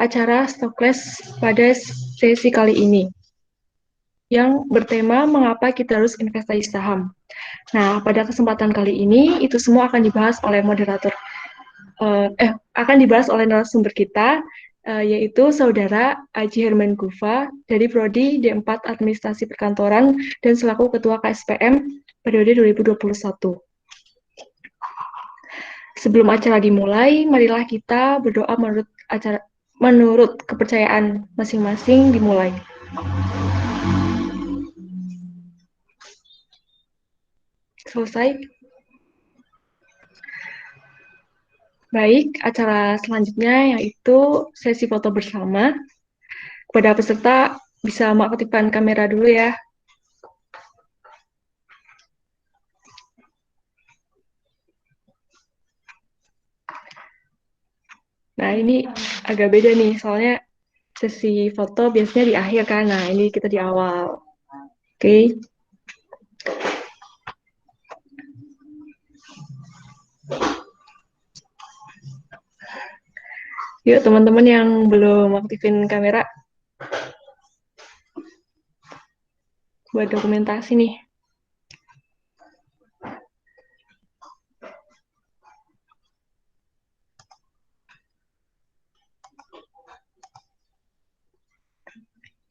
acara Stockless pada sesi kali ini yang bertema mengapa kita harus investasi saham. Nah, pada kesempatan kali ini itu semua akan dibahas oleh akan dibahas oleh narasumber kita, yaitu Saudara Aji Hermanguva dari Prodi D4 Administrasi Perkantoran dan selaku Ketua KSPM periode 2021. Sebelum acara dimulai, marilah kita berdoa menurut kepercayaan masing-masing dimulai. Selesai. Baik, acara selanjutnya yaitu sesi foto bersama. Kepada peserta bisa mengaktifkan kamera dulu ya. Nah, ini agak beda nih, soalnya sesi foto biasanya di akhir kan. Nah, ini kita di awal. Oke. Yuk, teman-teman yang belum aktifin kamera, buat dokumentasi nih.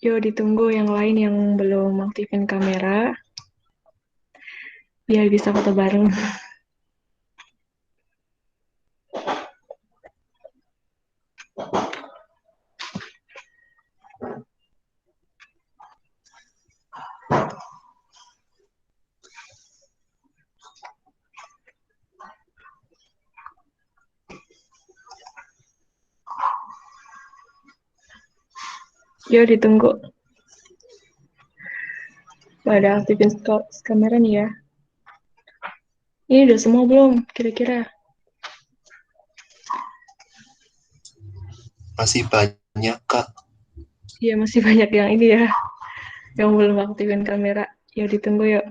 Yuk, ditunggu yang lain yang belum aktifin kamera, biar bisa foto bareng. Yuk, ditunggu. Pada aktifin kamera nih ya. Ini udah semua belum, kira-kira? Masih banyak, Kak. Iya, masih banyak yang ini ya, yang belum aktifin kamera. Yuk, ditunggu yuk.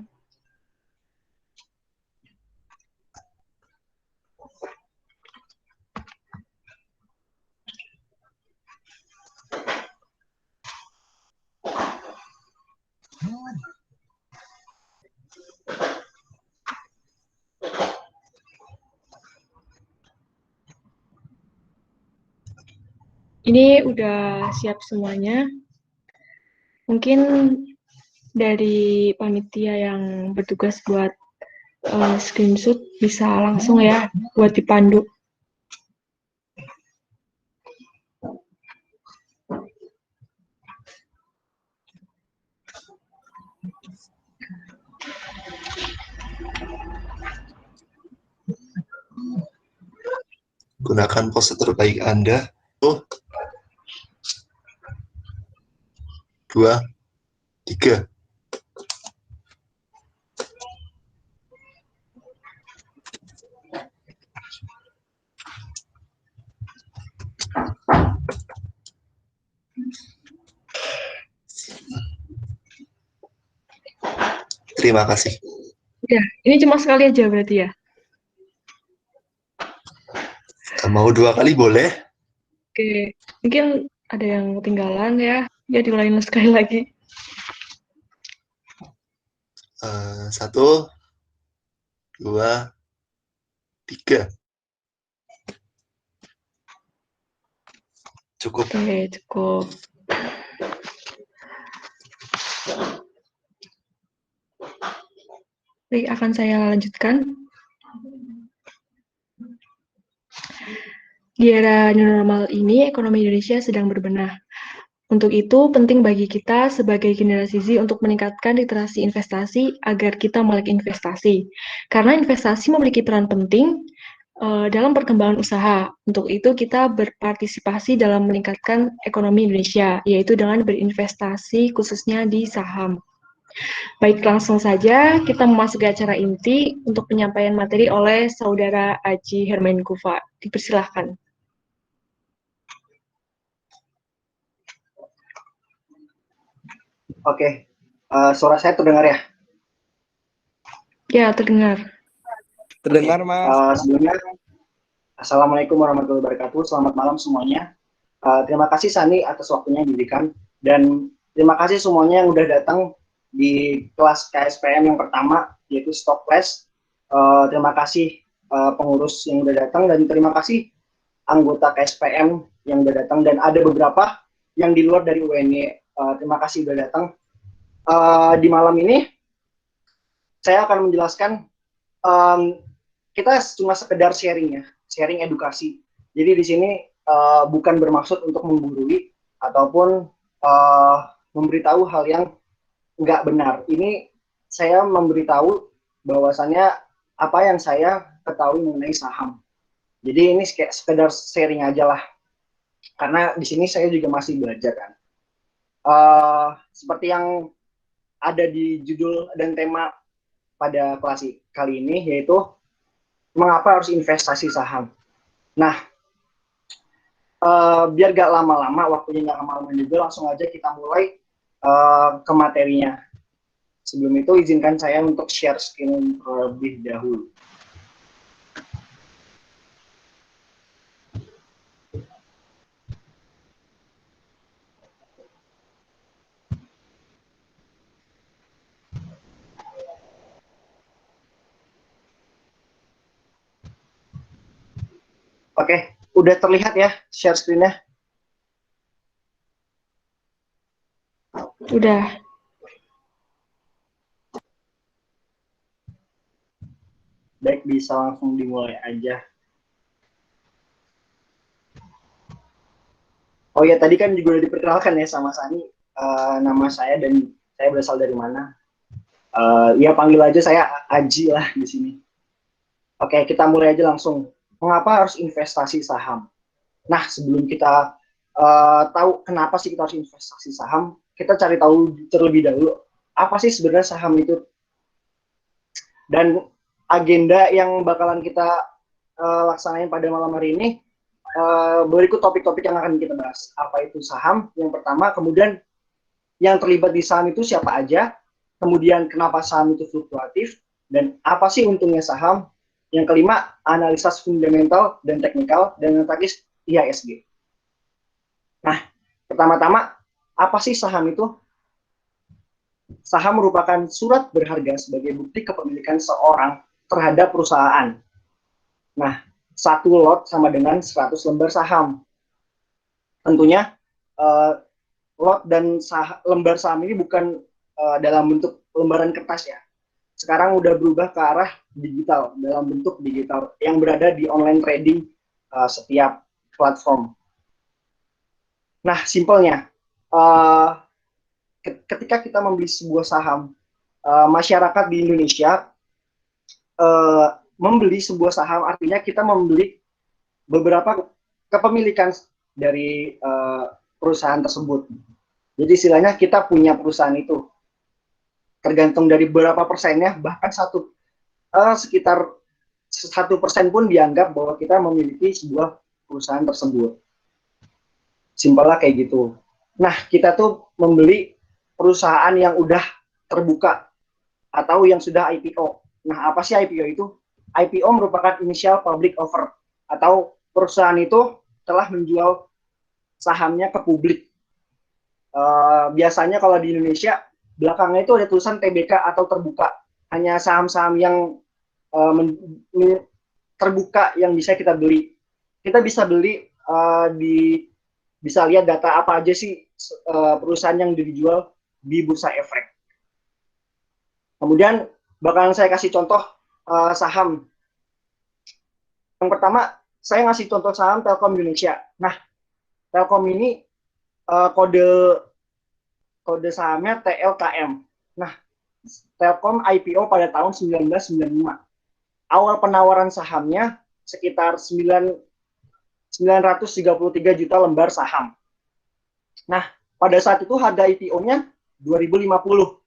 Ini udah siap semuanya. Mungkin dari panitia yang bertugas buat screenshot bisa langsung ya buat dipandu. Gunakan pose terbaik Anda. 2, 3. Terima kasih. Ya, ini cuma sekali aja berarti ya? Mau 2 kali boleh? Oke, mungkin ada yang ketinggalan ya. Ya, diulangi sekali lagi. 1, 2, 3. Cukup. Oke, cukup. Baik, akan saya lanjutkan. Di era new normal ini, ekonomi Indonesia sedang berbenah. Untuk itu, penting bagi kita sebagai generasi Z untuk meningkatkan literasi investasi agar kita melek investasi. Karena investasi memiliki peran penting dalam perkembangan usaha. Untuk itu, kita berpartisipasi dalam meningkatkan ekonomi Indonesia, yaitu dengan berinvestasi khususnya di saham. Baik, langsung saja kita memasuki acara inti untuk penyampaian materi oleh Saudara Aji Hermanguva. Dipersilahkan. Oke, suara saya terdengar ya? Ya, terdengar. Terdengar, Mas. Sebelumnya, Assalamualaikum warahmatullahi wabarakatuh. Selamat malam semuanya. Terima kasih Sani atas waktunya yang diberikan, dan terima kasih semuanya yang udah datang di kelas KSPM yang pertama, yaitu Stock Class. Terima kasih pengurus yang udah datang, dan terima kasih anggota KSPM yang udah datang, dan ada beberapa yang di luar dari UNY. Terima kasih udah datang. Di malam ini saya akan menjelaskan, kita cuma sekedar sharing ya, sharing edukasi. Jadi di sini bukan bermaksud untuk menggurui ataupun memberitahu hal yang nggak benar. Ini saya memberitahu bahwasannya apa yang saya ketahui mengenai saham. Jadi ini kayak sekedar sharing aja lah, karena di sini saya juga masih belajar kan. Seperti yang ada di judul dan tema pada kelas kali ini, yaitu mengapa harus investasi saham. Nah, biar gak lama-lama, waktunya gak lama-lama juga, langsung aja kita mulai ke materinya. Sebelum itu izinkan saya untuk share screen terlebih dahulu. Oke, udah terlihat ya share screen-nya? Udah. Baik, bisa langsung dimulai aja. Oh ya, tadi kan juga udah diperkenalkan ya sama Sani, nama saya dan saya berasal dari mana. Ya panggil aja saya Aji lah di sini. Oke, kita mulai aja langsung. Mengapa harus investasi saham? Nah, sebelum kita tahu kenapa sih kita harus investasi saham, kita cari tahu terlebih dahulu apa sih sebenarnya saham itu. Dan agenda yang bakalan kita laksanain pada malam hari ini, berikut topik-topik yang akan kita bahas. Apa itu saham? Yang pertama, kemudian yang terlibat di saham itu siapa aja, kemudian kenapa saham itu fluktuatif, dan apa sih untungnya saham. Yang kelima, analisis fundamental dan teknikal, dan yang terakhir IHSG. Nah, pertama-tama, apa sih saham itu? Saham merupakan surat berharga sebagai bukti kepemilikan seorang terhadap perusahaan. Nah, satu lot sama dengan 100 lembar saham. Tentunya, lot dan lembar saham ini bukan dalam bentuk lembaran kertas ya. Sekarang udah berubah ke arah digital, dalam bentuk digital yang berada di online trading setiap platform. Nah, simpelnya, ketika kita membeli sebuah saham, masyarakat di Indonesia membeli sebuah saham artinya kita membeli beberapa kepemilikan dari perusahaan tersebut. Jadi istilahnya kita punya perusahaan itu. Tergantung dari berapa persennya, bahkan sekitar 1% pun dianggap bahwa kita memiliki sebuah perusahaan tersebut. Simpelnya kayak gitu. Nah, kita tuh membeli perusahaan yang udah terbuka atau yang sudah IPO. Nah, apa sih IPO itu? IPO merupakan initial public offer, atau perusahaan itu telah menjual sahamnya ke publik. Biasanya kalau di Indonesia, belakangnya itu ada tulisan TBK atau terbuka. Hanya saham-saham yang terbuka yang bisa kita beli. Kita bisa beli bisa lihat data apa aja sih perusahaan yang dijual di bursa efek. Kemudian bakalan saya kasih contoh saham. Yang pertama, saya ngasih contoh saham Telkom Indonesia. Nah, Telkom ini kode sahamnya TLKM. Nah, Telkom IPO pada tahun 1995. Awal penawaran sahamnya sekitar 933 juta lembar saham. Nah, pada saat itu harga IPO-nya 2050.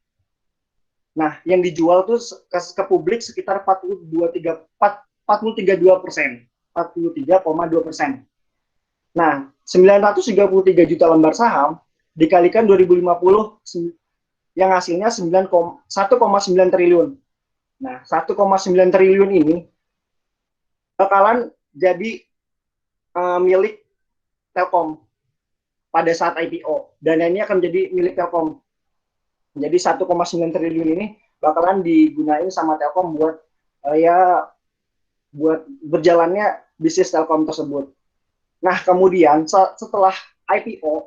Nah, yang dijual tuh ke publik sekitar 43,2%. Nah, 933 juta lembar saham dikalikan 2050 yang hasilnya 1,9 triliun. Nah, 1,9 triliun ini bakalan jadi milik Telkom. pada saat IPO. Dana ini akan menjadi milik Telkom. Jadi 1,9 triliun ini bakalan digunain sama Telkom buat buat berjalannya bisnis Telkom tersebut. Nah, kemudian setelah IPO,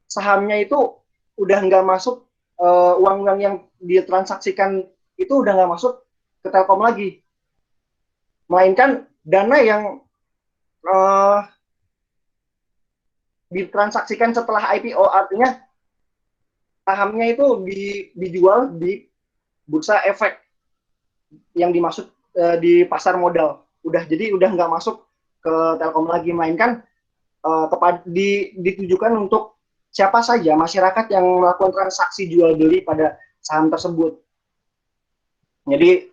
sahamnya itu udah nggak masuk, uang-uang yang ditransaksikan itu udah nggak masuk ke Telkom lagi. Melainkan dana yang ditransaksikan setelah IPO, artinya sahamnya itu dijual di bursa efek yang dimaksud di pasar modal. Jadi udah nggak masuk ke Telkom lagi, melainkan ditujukan untuk siapa saja masyarakat yang melakukan transaksi jual beli pada saham tersebut. Jadi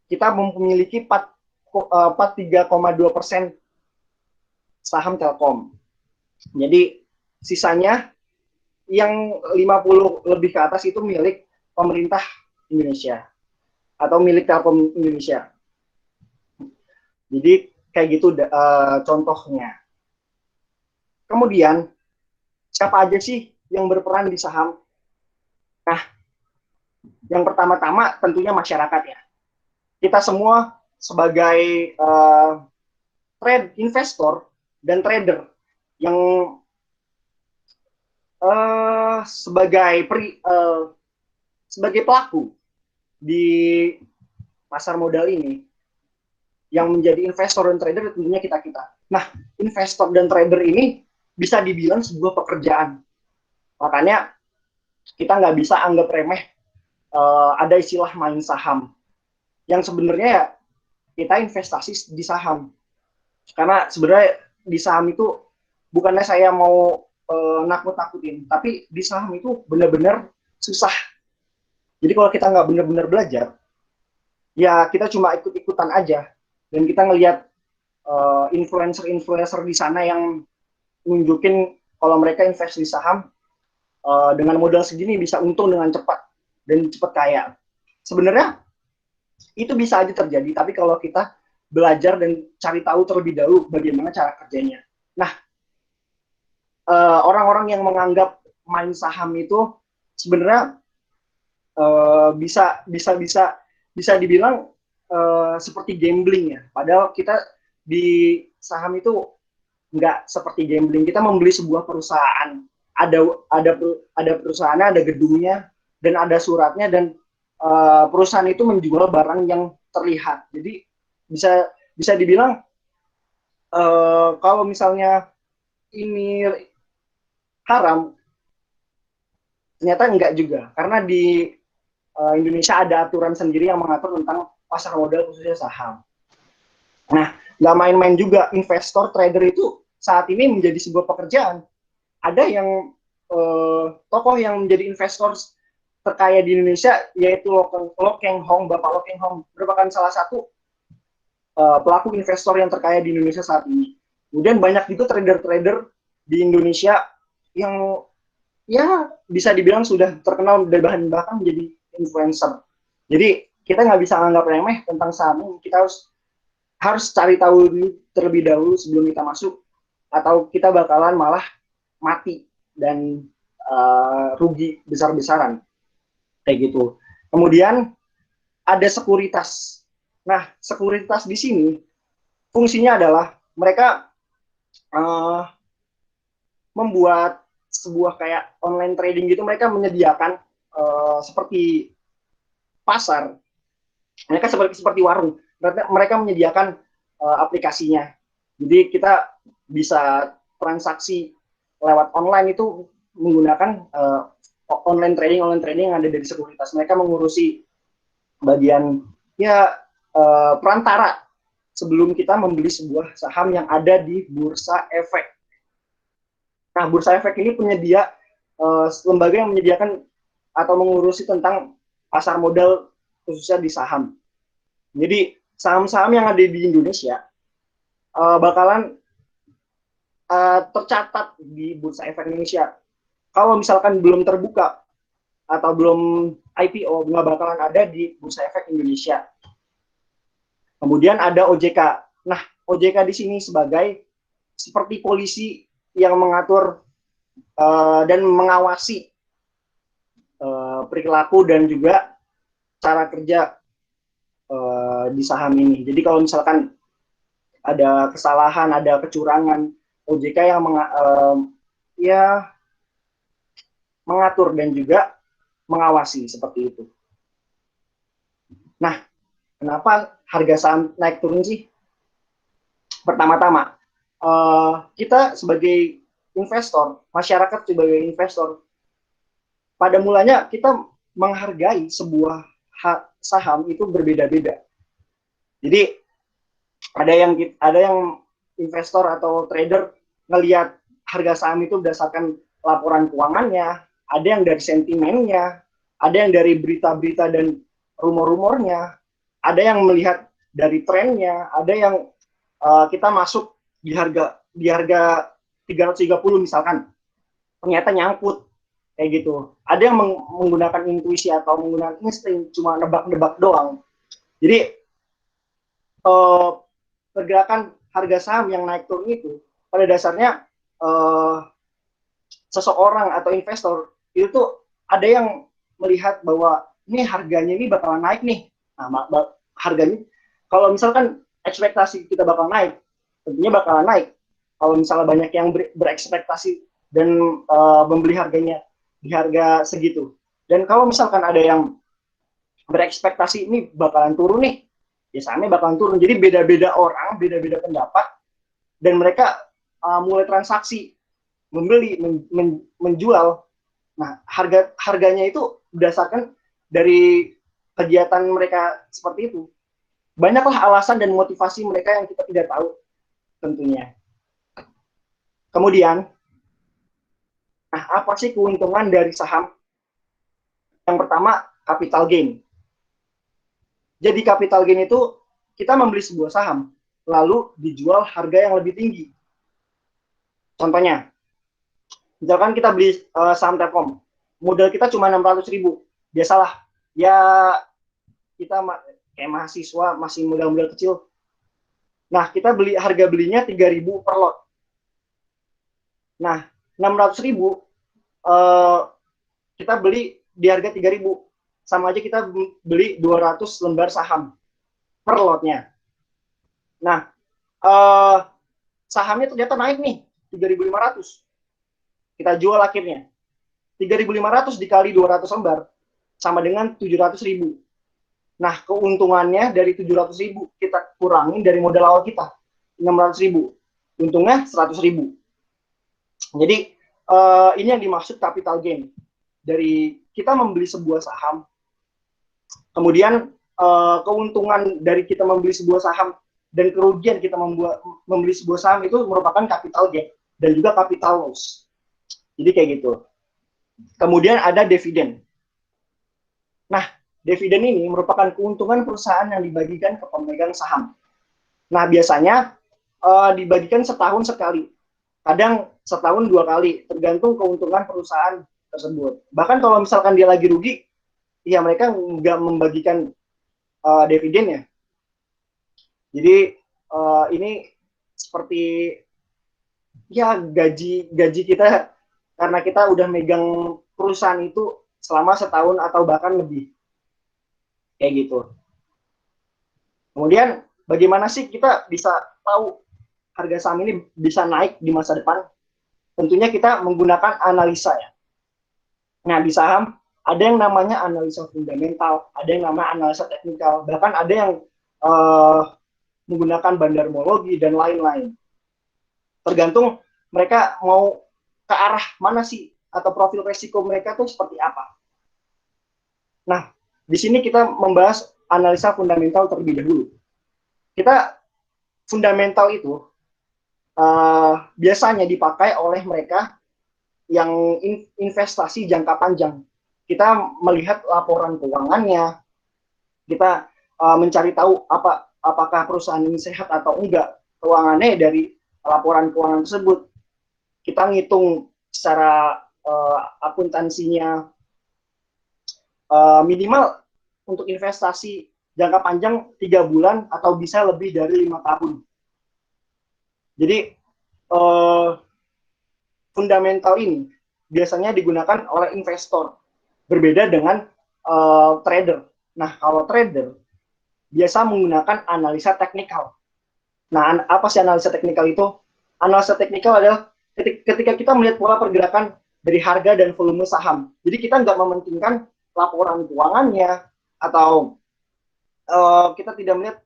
kita memiliki 43,2% saham Telkom. Jadi sisanya yang 50 lebih ke atas itu milik pemerintah Indonesia atau milik Telkom Indonesia. Jadi kayak gitu contohnya. Kemudian siapa aja sih yang berperan di saham? Nah, yang pertama-tama tentunya masyarakat ya. Kita semua sebagai investor dan trader yang sebagai pelaku di pasar modal ini, yang menjadi investor dan trader tentunya kita-kita. Nah, investor dan trader ini bisa dibilang sebuah pekerjaan. Makanya kita nggak bisa anggap remeh ada istilah main saham. Yang sebenarnya ya kita investasi di saham. Karena sebenarnya di saham itu bukannya saya mau nakut-nakutin, tapi di saham itu benar-benar susah. Jadi kalau kita nggak benar-benar belajar, ya kita cuma ikut-ikutan aja. Dan kita ngelihat influencer-influencer di sana yang nunjukin kalau mereka invest di saham dengan modal segini bisa untung dengan cepat dan cepat kaya. Sebenarnya itu bisa aja terjadi, tapi kalau kita belajar dan cari tahu terlebih dahulu bagaimana cara kerjanya. Nah, orang-orang yang menganggap main saham itu sebenarnya bisa dibilang seperti gambling ya. Padahal kita di saham itu nggak seperti gambling. Kita membeli sebuah perusahaan, ada perusahaannya, ada gedungnya, dan ada suratnya, dan perusahaan itu menjual barang yang terlihat. Jadi bisa dibilang kalau misalnya ini haram, ternyata enggak juga, karena di Indonesia ada aturan sendiri yang mengatur tentang pasar modal khususnya saham. Nah, nggak main-main juga, investor trader itu saat ini menjadi sebuah pekerjaan. Ada yang tokoh yang menjadi investor terkaya di Indonesia, yaitu Lo Keng Hong. Bapak Lo Keng Hong merupakan salah satu pelaku investor yang terkaya di Indonesia saat ini. Kemudian banyak juga trader-trader di Indonesia yang ya bisa dibilang sudah terkenal dan bahkan menjadi influencer. Jadi kita nggak bisa anggap remeh tentang saham ini. Kita harus cari tahu terlebih dahulu sebelum kita masuk, atau kita bakalan malah mati dan rugi besar-besaran kayak gitu. Kemudian ada sekuritas. Nah, sekuritas di sini fungsinya adalah mereka membuat sebuah kayak online trading gitu. Mereka menyediakan seperti pasar. Mereka seperti warung. Mereka menyediakan aplikasinya. Jadi kita bisa transaksi lewat online itu menggunakan online trading yang ada dari sekuritas. Mereka mengurusi bagian perantara sebelum kita membeli sebuah saham yang ada di bursa efek. Nah, bursa efek ini penyedia lembaga yang menyediakan atau mengurusi tentang pasar modal khususnya di saham. Jadi saham-saham yang ada di Indonesia bakalan tercatat di bursa efek Indonesia. Kalau misalkan belum terbuka atau belum IPO, nggak bakalan ada di bursa efek Indonesia. Kemudian ada OJK. Nah, OJK di sini sebagai seperti polisi yang mengatur dan mengawasi perilaku dan juga cara kerja di saham ini. Jadi kalau misalkan ada kesalahan, ada kecurangan, OJK yang mengatur dan juga mengawasi seperti itu. Nah, kenapa harga saham naik turun sih? Pertama-tama, kita sebagai investor, masyarakat sebagai investor, pada mulanya kita menghargai sebuah saham itu berbeda-beda. Jadi ada yang investor atau trader ngelihat harga saham itu berdasarkan laporan keuangannya, ada yang dari sentimennya, ada yang dari berita-berita dan rumor-rumornya, ada yang melihat dari trennya, ada yang kita masuk di harga 330 misalkan, ternyata nyangkut kayak gitu. Ada yang menggunakan intuisi atau menggunakan insting, cuma nebak-nebak doang. Jadi pergerakan harga saham yang naik turun itu pada dasarnya seseorang atau investor itu tuh ada yang melihat bahwa ini harganya ini bakalan naik nih. Nah, harganya kalau misalkan ekspektasi kita bakal naik, tentunya bakalan naik. Kalau misalnya banyak yang berekspektasi dan membeli harganya di harga segitu. Dan kalau misalkan ada yang berekspektasi ini bakalan turun nih, ya sahamnya bakalan turun. Jadi beda-beda orang, beda-beda pendapat, dan mereka mulai transaksi, membeli, menjual. Nah, harganya itu berdasarkan dari kegiatan mereka seperti itu. Banyaklah alasan dan motivasi mereka yang kita tidak tahu tentunya. Kemudian, nah apa sih keuntungan dari saham? Yang pertama, capital gain. Jadi capital gain itu kita membeli sebuah saham, lalu dijual harga yang lebih tinggi. Contohnya, misalkan kita beli saham Telkom, modal kita cuma 600.000, biasalah, ya kita kayak mahasiswa masih modal-modal kecil. Nah, kita harga belinya 3.000 per lot. Nah, 600.000 kita beli di harga 3.000, sama aja kita beli 200 lembar saham per lotnya. Nah, sahamnya ternyata naik nih 3.500. Kita jual akhirnya 3.500 dikali 200 lembar sama dengan 700.000. Nah, keuntungannya dari 700.000 kita kurangin dari modal awal kita 600.000, untungnya 100.000. Jadi ini yang dimaksud capital gain. Dari kita membeli sebuah saham, kemudian keuntungan dari kita membeli sebuah saham dan kerugian kita membeli sebuah saham itu merupakan capital gain dan juga capital loss. Jadi kayak gitu. Kemudian ada dividen. Nah, dividen ini merupakan keuntungan perusahaan yang dibagikan ke pemegang saham. Nah, biasanya dibagikan setahun sekali. Kadang setahun 2 kali, tergantung keuntungan perusahaan tersebut. Bahkan kalau misalkan dia lagi rugi, ya mereka nggak membagikan dividennya. Jadi ini seperti ya gaji kita, karena kita udah megang perusahaan itu selama setahun atau bahkan lebih. Kayak gitu. Kemudian bagaimana sih kita bisa tahu harga saham ini bisa naik di masa depan? Tentunya kita menggunakan analisa ya. Nah, di saham ada yang namanya analisa fundamental, ada yang namanya analisa teknikal, bahkan ada yang menggunakan bandarmologi dan lain-lain. Tergantung mereka mau ke arah mana sih, atau profil resiko mereka tuh seperti apa. Nah, di sini kita membahas analisa fundamental terlebih dahulu. Kita fundamental itu biasanya dipakai oleh mereka yang investasi jangka panjang. Kita melihat laporan keuangannya, kita mencari tahu apakah perusahaan ini sehat atau enggak keuangannya dari laporan keuangan tersebut. Kita ngitung secara akuntansinya, minimal untuk investasi jangka panjang 3 bulan atau bisa lebih dari 5 tahun. Jadi eh, fundamental ini biasanya digunakan oleh investor, berbeda dengan trader. Nah, kalau trader biasa menggunakan analisa teknikal. Nah, apa sih analisa teknikal itu? Analisa teknikal adalah ketika kita melihat pola pergerakan dari harga dan volume saham. Jadi kita nggak mementingkan laporan keuangannya, atau kita tidak melihat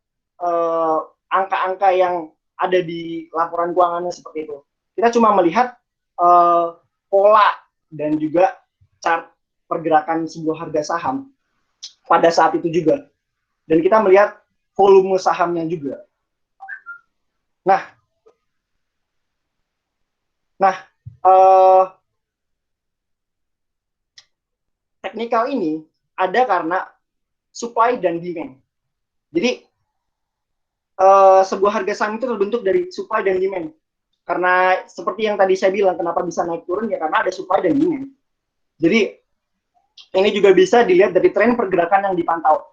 angka-angka yang ada di laporan keuangannya seperti itu. Kita cuma melihat pola dan juga chart pergerakan sebuah harga saham pada saat itu juga. Dan kita melihat volume sahamnya juga. Nah, teknikal ini ada karena supply dan demand. Jadi sebuah harga saham itu terbentuk dari supply dan demand. Karena seperti yang tadi saya bilang, kenapa bisa naik turun ya karena ada supply dan demand. Jadi ini juga bisa dilihat dari tren pergerakan yang dipantau.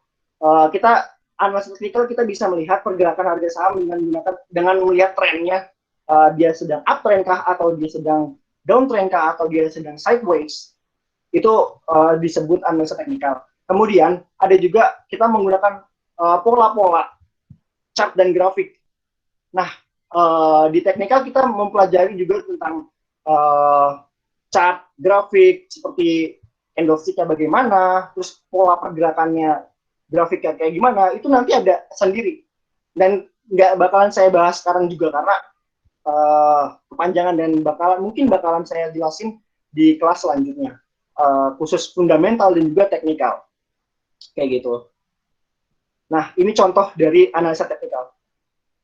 Kita analis teknikal kita bisa melihat pergerakan harga saham dengan melihat trennya, dia sedang uptrend kah, atau dia sedang downtrend kah, atau dia sedang sideways. Itu disebut analisa teknikal. Kemudian ada juga kita menggunakan pola-pola chart dan grafik. Nah, di teknikal kita mempelajari juga tentang chart, grafik, seperti candlestick-nya bagaimana, terus pola pergerakannya, grafiknya kayak gimana, itu nanti ada sendiri. Dan nggak bakalan saya bahas sekarang juga karena kepanjangan, dan mungkin bakalan saya jelasin di kelas selanjutnya. Khusus fundamental dan juga teknikal. Kayak gitu. Nah, ini contoh dari analisa teknikal.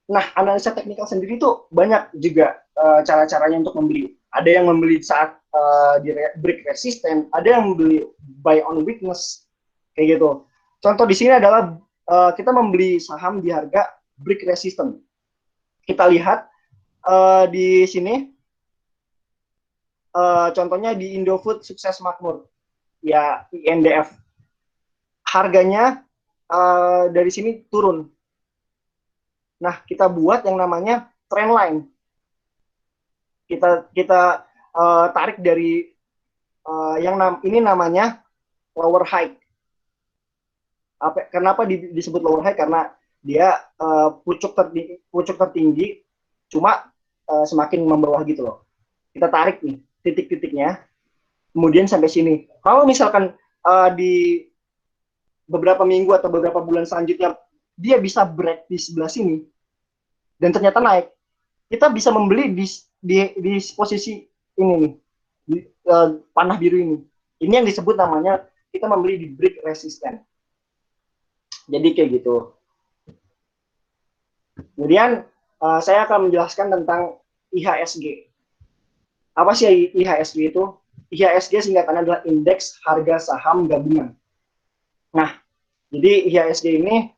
Nah, analisa teknikal sendiri itu banyak juga cara-caranya untuk membeli. Ada yang membeli saat di break resisten, ada yang membeli buy on weakness, kayak gitu. Contoh di sini adalah kita membeli saham di harga break resisten. Kita lihat di sini, contohnya di Indofood Sukses Makmur, ya INDF. Harganya dari sini turun. Nah, kita buat yang namanya trend line. Kita tarik dari ini namanya lower high. Kenapa disebut lower high? Karena dia pucuk tertinggi, cuma semakin membawah gitu loh. Kita tarik nih titik-titiknya, kemudian sampai sini. Kalau misalkan di beberapa minggu atau beberapa bulan selanjutnya dia bisa break di sebelah sini dan ternyata naik, kita bisa membeli di posisi ini nih, di panah biru ini. Ini yang disebut namanya kita membeli di break resisten. Jadi kayak gitu. Kemudian saya akan menjelaskan tentang IHSG. Apa sih IHSG itu? IHSG singkatannya adalah Indeks Harga Saham Gabungan. Nah, jadi IHSG ini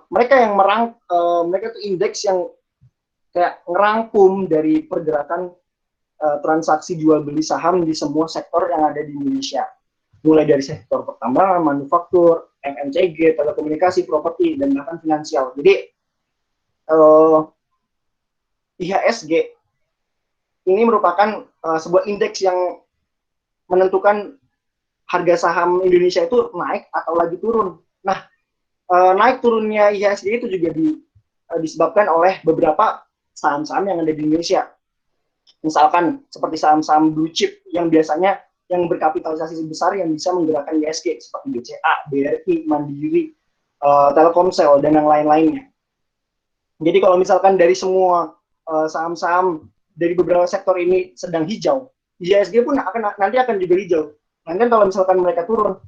mereka itu indeks yang kayak ngerangkum dari pergerakan transaksi jual beli saham di semua sektor yang ada di Indonesia. Mulai dari sektor pertambangan, manufaktur, MNCG, telekomunikasi, properti, dan bahkan finansial. Jadi IHSG ini merupakan sebuah indeks yang menentukan harga saham Indonesia itu naik atau lagi turun. Nah, naik turunnya IHSG itu juga disebabkan oleh beberapa saham-saham yang ada di Indonesia. Misalkan seperti saham-saham blue chip yang biasanya yang berkapitalisasi besar yang bisa menggerakkan IHSG seperti BCA, BRI, Mandiri, Telkomsel, dan yang lain-lainnya. Jadi kalau misalkan dari semua saham-saham dari beberapa sektor ini sedang hijau, IHSG pun nanti akan juga hijau. Nanti kalau misalkan mereka turun,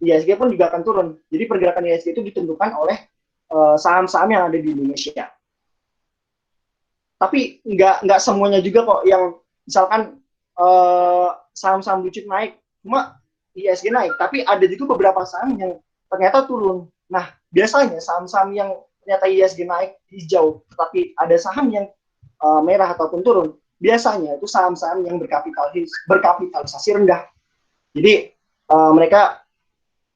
IHSG pun juga akan turun. Jadi pergerakan IHSG itu ditentukan oleh saham-saham yang ada di Indonesia. Tapi nggak semuanya juga kok yang misalkan saham-saham blue chip naik, cuma IHSG naik. Tapi ada juga beberapa saham yang ternyata turun. Nah, biasanya saham-saham yang ternyata IHSG naik hijau, tapi ada saham yang merah ataupun turun, biasanya itu saham-saham yang berkapitalisasi rendah. Jadi mereka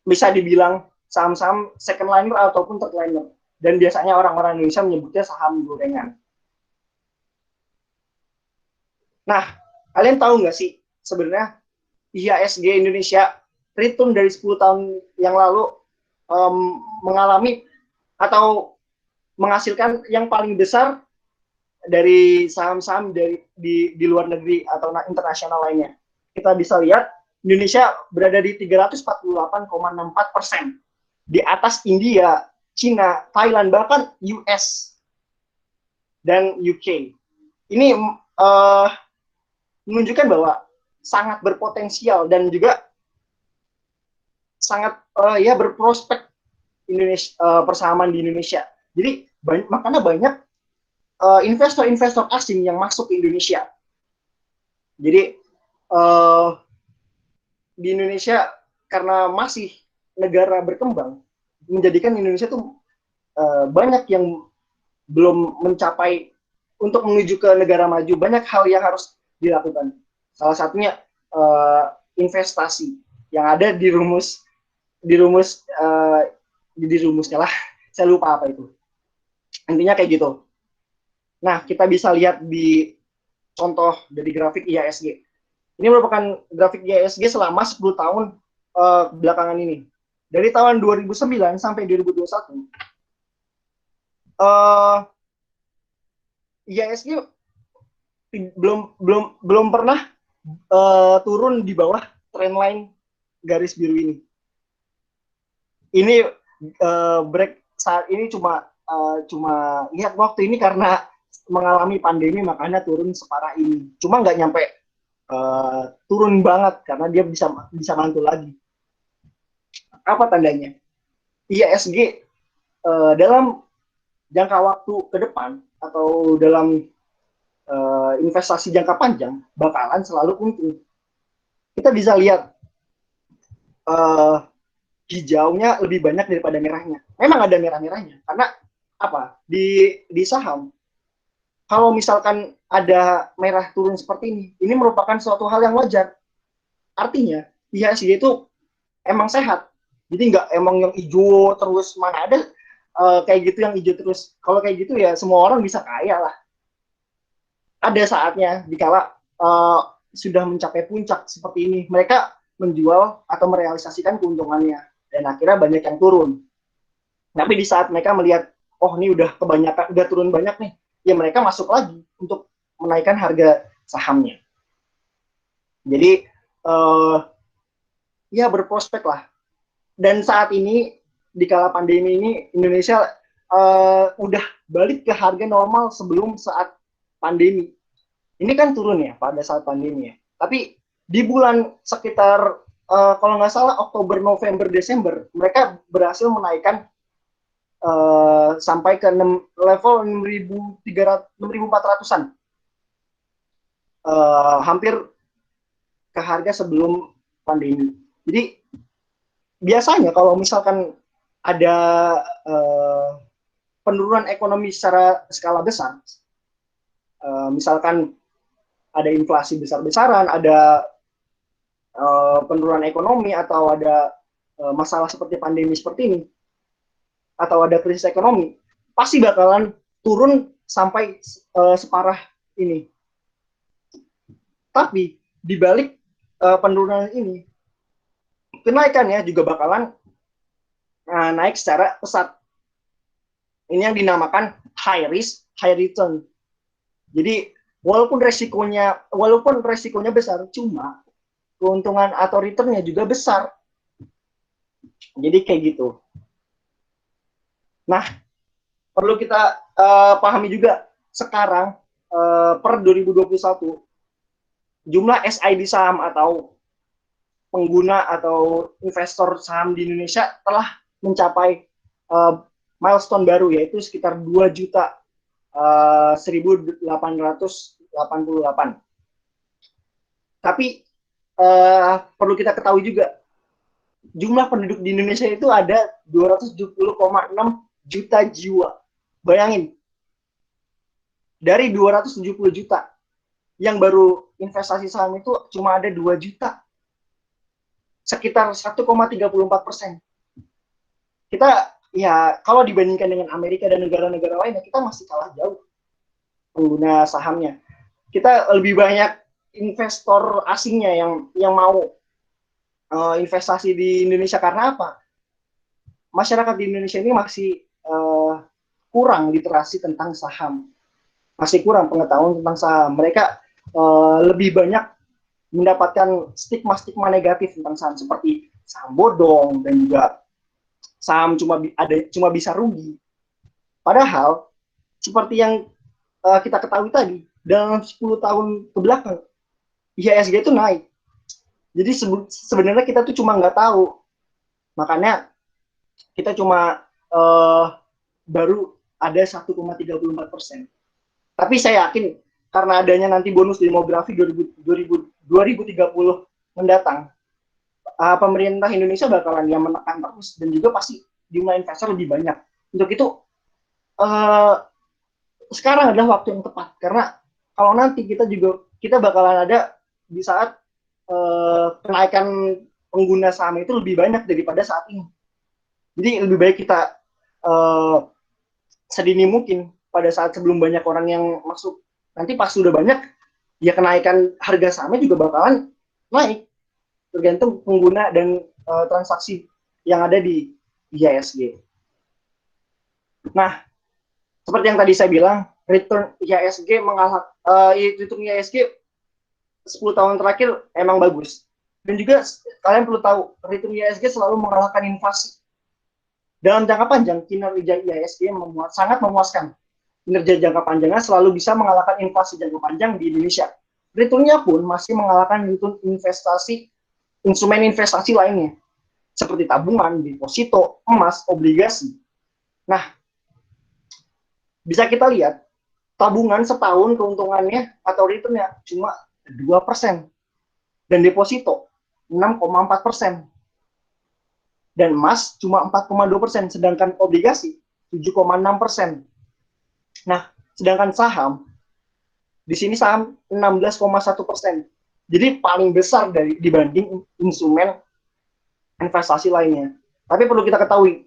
bisa dibilang saham-saham second liner ataupun third liner. Dan biasanya orang-orang Indonesia menyebutnya saham gorengan. Nah, kalian tahu nggak sih sebenarnya IHSG Indonesia return dari 10 tahun yang lalu mengalami atau menghasilkan yang paling besar dari saham-saham di luar negeri atau internasional lainnya. Kita bisa lihat Indonesia berada di 348,64%, di atas India, Cina, Thailand, bahkan US dan UK. Ini menunjukkan bahwa sangat berpotensial dan juga sangat ya berprospek Indonesia, persahaman di Indonesia. Jadi makanya banyak investor-investor asing yang masuk ke Indonesia. Jadi di Indonesia karena masih negara berkembang, menjadikan Indonesia tuh banyak yang belum mencapai untuk menuju ke negara maju. Banyak hal yang harus dilakukan. Salah satunya investasi yang ada di rumusnya lah. Saya lupa apa itu. Intinya kayak gitu. Nah, kita bisa lihat di contoh dari grafik IHSG. Ini merupakan grafik IHSG selama 10 tahun belakangan ini. Dari tahun 2009 sampai 2021, IHSG belum pernah turun di bawah trendline garis biru ini. Ini break saat ini cuma lihat waktu ini karena mengalami pandemi makanya turun separah ini. Cuma nggak nyampe turun banget karena dia bisa mantul lagi. Apa tandanya? IHSG dalam jangka waktu ke depan atau dalam investasi jangka panjang bakalan selalu untung. Kita bisa lihat hijaunya lebih banyak daripada merahnya. Memang ada merah-merahnya karena apa? Di saham kalau misalkan ada merah turun seperti ini merupakan suatu hal yang wajar. Artinya IHSG itu emang sehat. Jadi nggak emang yang hijau terus, mana ada kayak gitu yang hijau terus. Kalau kayak gitu ya semua orang bisa kaya lah. Ada saatnya dikala sudah mencapai puncak seperti ini, mereka menjual atau merealisasikan keuntungannya dan akhirnya banyak yang turun. Tapi di saat mereka melihat, oh ini udah kebanyakan, udah turun banyak nih, ya mereka masuk lagi untuk menaikkan harga sahamnya. Jadi ya berprospek lah. Dan saat ini di kala pandemi ini Indonesia udah balik ke harga normal sebelum saat pandemi. Ini kan turun ya pada saat pandemi ya. Tapi di bulan sekitar kalau nggak salah Oktober, November, Desember mereka berhasil menaikkan sampai ke level 6.400-an. Hampir ke harga sebelum pandemi. Jadi biasanya kalau misalkan ada penurunan ekonomi secara skala besar, misalkan ada inflasi besar-besaran, ada penurunan ekonomi atau ada masalah seperti pandemi seperti ini, atau ada krisis ekonomi, pasti bakalan turun sampai separah ini. Tapi di balik penurunan ini, kenaikannya juga bakalan naik secara pesat. Ini yang dinamakan high risk, high return. Jadi walaupun resikonya besar, cuma keuntungan atau returnnya juga besar. Jadi kayak gitu. Nah, perlu kita pahami juga sekarang per 2021 jumlah SID saham atau pengguna atau investor saham di Indonesia telah mencapai milestone baru, yaitu sekitar 2.188.000. Tapi perlu kita ketahui juga jumlah penduduk di Indonesia itu ada 270,6 juta jiwa. Bayangin, dari 270 juta yang baru investasi saham itu cuma ada 2 juta, sekitar 1,34%. Kita ya kalau dibandingkan dengan Amerika dan negara-negara lainnya, kita masih kalah jauh pengguna sahamnya. kita lebih banyak investor asingnya yang mau investasi di Indonesia. Karena apa? Masyarakat di Indonesia ini masih kurang literasi tentang saham, masih kurang pengetahuan tentang saham. Mereka lebih banyak mendapatkan stigma-stigma negatif tentang saham, seperti saham bodong dan juga saham cuma bisa rugi. Padahal seperti yang kita ketahui tadi, dalam 10 tahun ke belakang IHSG itu naik. Jadi sebenarnya kita tuh cuma nggak tahu. Makanya kita cuma baru ada 1,34%. Tapi saya yakin karena adanya nanti bonus demografi 2030 mendatang, pemerintah Indonesia bakalan yang menekan terus, dan juga pasti jumlah investor lebih banyak. Untuk itu sekarang adalah waktu yang tepat, karena kalau nanti kita bakalan ada di saat kenaikan pengguna saham itu lebih banyak daripada saat ini. Jadi lebih baik kita sedini mungkin pada saat sebelum banyak orang yang masuk. Nanti pas sudah banyak, ya kenaikan harga sahamnya juga bakalan naik, tergantung pengguna dan transaksi yang ada di IHSG. Nah, seperti yang tadi saya bilang, return IHSG return IHSG 10 tahun terakhir emang bagus. Dan juga kalian perlu tahu, return IHSG selalu mengalahkan inflasi. Dalam jangka panjang, kinerja IHSG sangat memuaskan. Kinerja jangka panjangnya selalu bisa mengalahkan inflasi jangka panjang di Indonesia. Returnnya pun masih mengalahkan return instrumen investasi lainnya, seperti tabungan, deposito, emas, obligasi. Nah, bisa kita lihat, tabungan setahun keuntungannya atau returnnya cuma 2%, dan deposito 6,4%, dan emas cuma 4,2%, sedangkan obligasi 7,6%. Nah, sedangkan saham di sini saham 16,1%. Jadi paling besar dibanding instrumen investasi lainnya. Tapi perlu kita ketahui,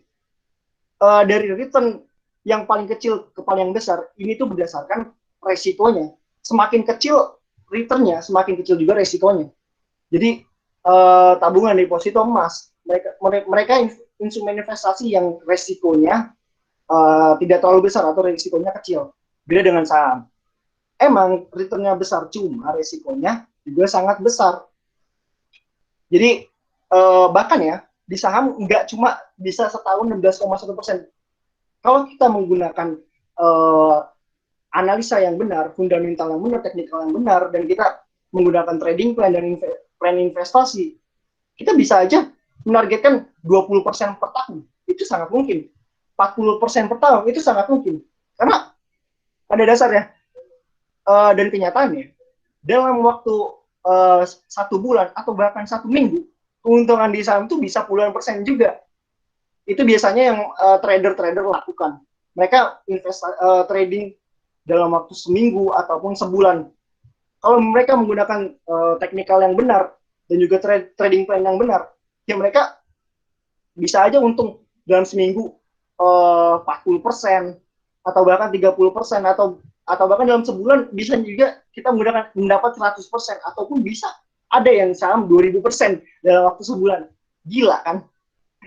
dari return yang paling kecil ke paling besar, ini tuh berdasarkan resikonya. Semakin kecil returnnya, semakin kecil juga resikonya. Jadi tabungan, deposito, emas, mereka instrumen investasi yang resikonya tidak terlalu besar atau resikonya kecil. Beda dengan saham. Emang returnnya besar, cuma resikonya juga sangat besar. Jadi bahkan ya, di saham nggak cuma bisa setahun 16,1%. Kalau kita menggunakan analisa yang benar, fundamental yang benar, teknikal yang benar, dan kita menggunakan trading plan dan plan investasi, kita bisa aja menargetkan 20% per tahun. Itu sangat mungkin. 40% per tahun, itu sangat mungkin. Karena pada dasarnya, dan kenyataannya, dalam waktu 1 bulan atau bahkan 1 minggu, keuntungan di saham itu bisa puluhan persen juga. Itu biasanya yang trader-trader lakukan. Mereka trading dalam waktu seminggu ataupun sebulan. Kalau mereka menggunakan teknikal yang benar dan juga trading plan yang benar, ya mereka bisa aja untung dalam seminggu 40% atau bahkan 30%, atau bahkan dalam sebulan bisa juga kita mendapat 100%, ataupun bisa ada yang saham 2000% dalam waktu sebulan. Gila kan?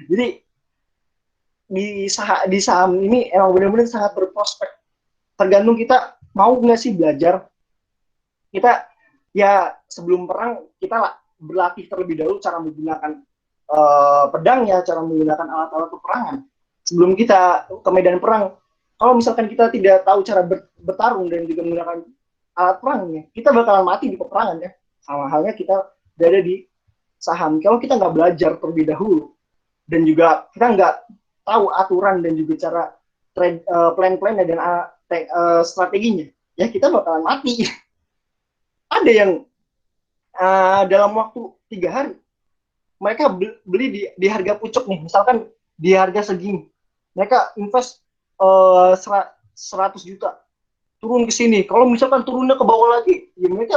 Jadi di saham ini emang benar-benar sangat berprospek. Tergantung kita mau nggak sih belajar. Kita ya sebelum perang kita berlatih terlebih dahulu cara menggunakan pedangnya, cara menggunakan alat-alat peperangan. Sebelum kita ke medan perang, kalau misalkan kita tidak tahu cara bertarung dan juga menggunakan alat perangnya, kita bakalan mati di peperangan ya. Sama halnya kita berada di saham. Kalau kita nggak belajar terlebih dahulu dan juga kita nggak tahu aturan dan juga cara plan-plannya dan strateginya, ya kita bakalan mati. Ada yang dalam waktu 3 hari mereka beli di harga pucuk nih, misalkan di harga segini, mereka invest 100 juta, turun ke sini. Kalau misalkan turunnya ke bawah lagi, ya mereka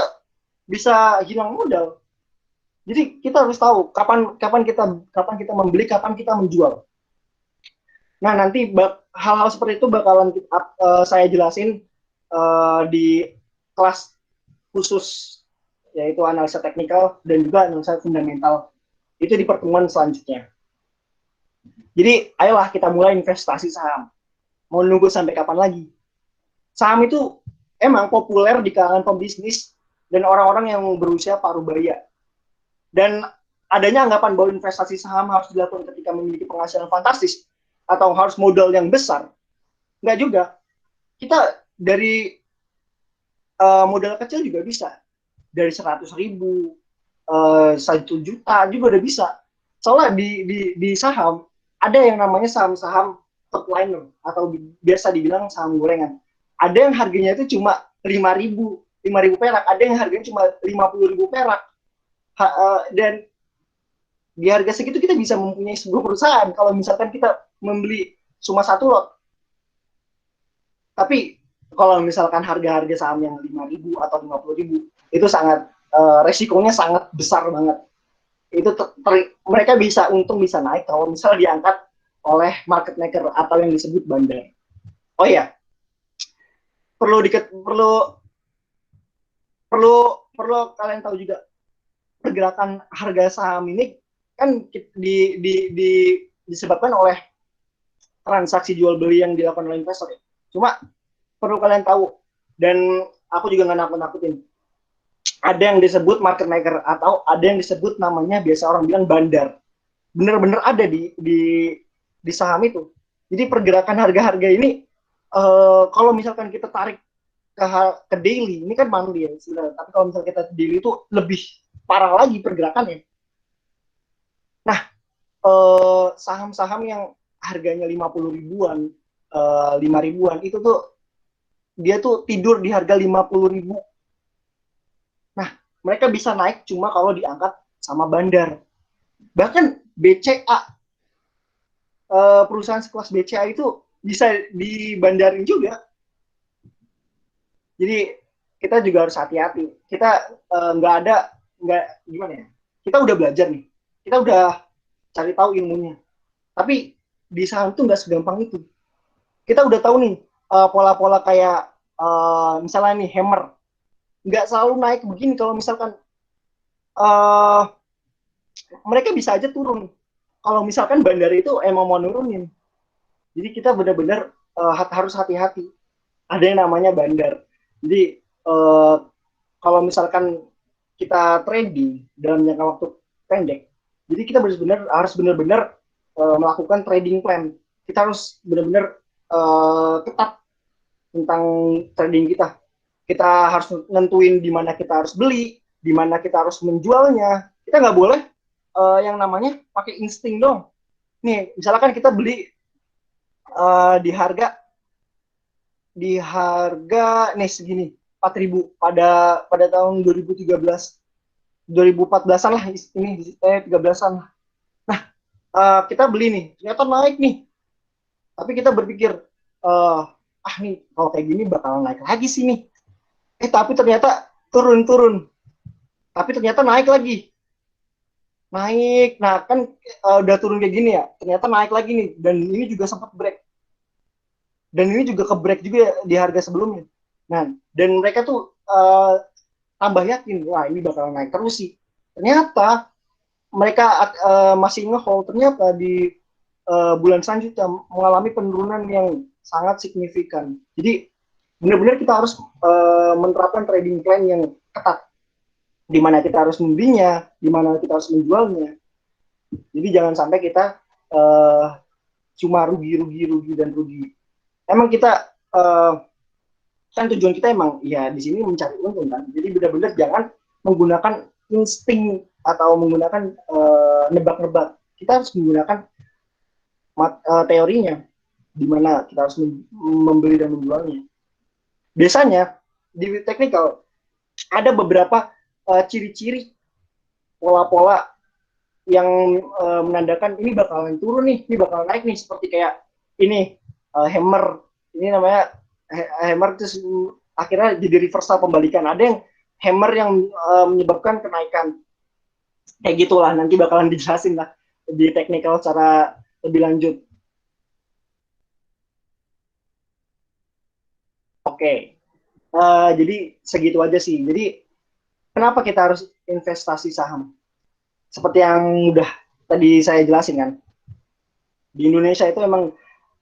bisa hilang modal. Jadi kita harus tahu kapan kita membeli, kapan kita menjual. Nah, nanti hal-hal seperti itu bakalan saya jelasin di kelas khusus, yaitu analisa teknikal dan juga analisa fundamental. Itu di pertemuan selanjutnya. Jadi, ayolah kita mulai investasi saham. Mau nunggu sampai kapan lagi? Saham itu emang populer di kalangan pembisnis dan orang-orang yang berusia paruh baya. Dan adanya anggapan bahwa investasi saham harus dilakukan ketika memiliki penghasilan fantastis atau harus modal yang besar. Enggak juga. Kita dari modal kecil juga bisa. Dari 100.000, 1 juta juga udah bisa. Soalnya di saham ada yang namanya saham-saham top liner atau biasa dibilang saham gorengan. Ada yang harganya itu cuma 5.000 perak, ada yang harganya cuma 50.000 perak. Dan di harga segitu kita bisa mempunyai sebuah perusahaan kalau misalkan kita membeli cuma 1 lot. Tapi kalau misalkan harga-harga saham yang 5.000 atau 50.000 itu sangat resikonya sangat besar banget. Itu mereka bisa untung bisa naik kalau misalnya diangkat oleh market maker atau yang disebut bandar. Oh iya, perlu kalian tahu juga pergerakan harga saham ini kan disebabkan oleh transaksi jual beli yang dilakukan oleh investor ya. Cuma perlu kalian tahu, dan aku juga nggak nakut-nakutin, ada yang disebut market maker atau ada yang disebut namanya biasa orang bilang bandar. Bener-bener ada di saham itu. Jadi pergerakan harga-harga ini kalau misalkan kita tarik ke daily, ini kan monthly ya sebenarnya, tapi kalau misalkan kita daily itu lebih parah lagi pergerakannya. Nah, saham-saham yang harganya 50 ribuan, 5 ribuan, itu tuh dia tuh tidur di harga 50.000. Nah, mereka bisa naik cuma kalau diangkat sama bandar. Bahkan BCA, perusahaan sekelas BCA itu bisa dibandarin juga. Jadi kita juga harus hati-hati. Kita nggak gimana ya? Kita udah belajar nih, kita udah cari tahu ilmunya. Tapi di saham tuh nggak segampang itu. Kita udah tahu nih pola-pola kayak misalnya nih hammer, nggak selalu naik begini. Kalau misalkan mereka bisa aja turun kalau misalkan bandar itu emang mau nurunin. Jadi kita benar-benar harus hati-hati. Ada yang namanya bandar. Jadi kalau misalkan kita trading dalam jangka waktu pendek, jadi kita harus benar-benar melakukan trading plan. Kita harus benar-benar ketat tentang trading kita. Kita harus nentuin di mana kita harus beli, di mana kita harus menjualnya. Kita nggak boleh yang namanya pakai insting dong. Nih, misalkan kita beli di harga nih segini 4.000 pada tahun 2014-an lah, ini 13-an. Nah, kita beli nih, ternyata naik nih. Tapi kita berpikir nih kalau kayak gini bakalan naik lagi sih nih. Tapi ternyata turun. Tapi ternyata naik lagi. Naik. Nah, kan udah turun kayak gini ya. Ternyata naik lagi nih, dan ini juga sempat break. Dan ini juga ke-break juga di harga sebelumnya. Nah, dan mereka tuh tambah yakin, wah ini bakal naik terus sih. Ternyata mereka masih nge-hold. Ternyata di bulan selanjutnya mengalami penurunan yang sangat signifikan. Jadi benar-benar kita harus menerapkan trading plan yang ketat. Di mana kita harus membelinya, di mana kita harus menjualnya. Jadi jangan sampai kita cuma rugi. Emang kita kan tujuan kita emang ya di sini mencari untung kan. Jadi benar-benar jangan menggunakan insting atau menggunakan nebak-nebak. Kita harus menggunakan teorinya, di mana kita harus membeli dan menjualnya. Biasanya di technical ada beberapa ciri-ciri pola-pola yang menandakan ini bakalan turun nih, ini bakalan naik nih, seperti kayak ini hammer, ini namanya hammer, terus akhirnya jadi reversal pembalikan. Ada yang hammer yang menyebabkan kenaikan. Kayak gitulah, nanti bakalan dijelasin lah di technical secara lebih lanjut. Oke. Jadi segitu aja sih. Jadi kenapa kita harus investasi saham? Seperti yang udah tadi saya jelasin kan, di Indonesia itu emang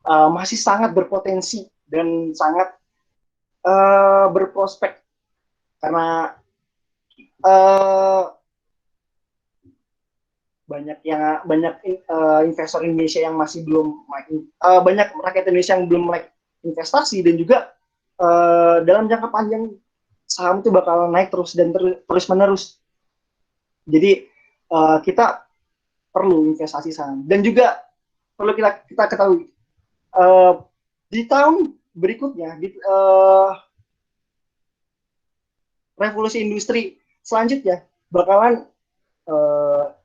masih sangat berpotensi dan sangat berprospek karena uh, banyak investor Indonesia yang masih belum banyak rakyat Indonesia yang belum melek investasi, dan juga dalam jangka panjang saham itu bakal naik terus dan terus menerus. Jadi kita perlu investasi saham, dan juga perlu kita ketahui di tahun berikutnya di revolusi industri selanjutnya bakalan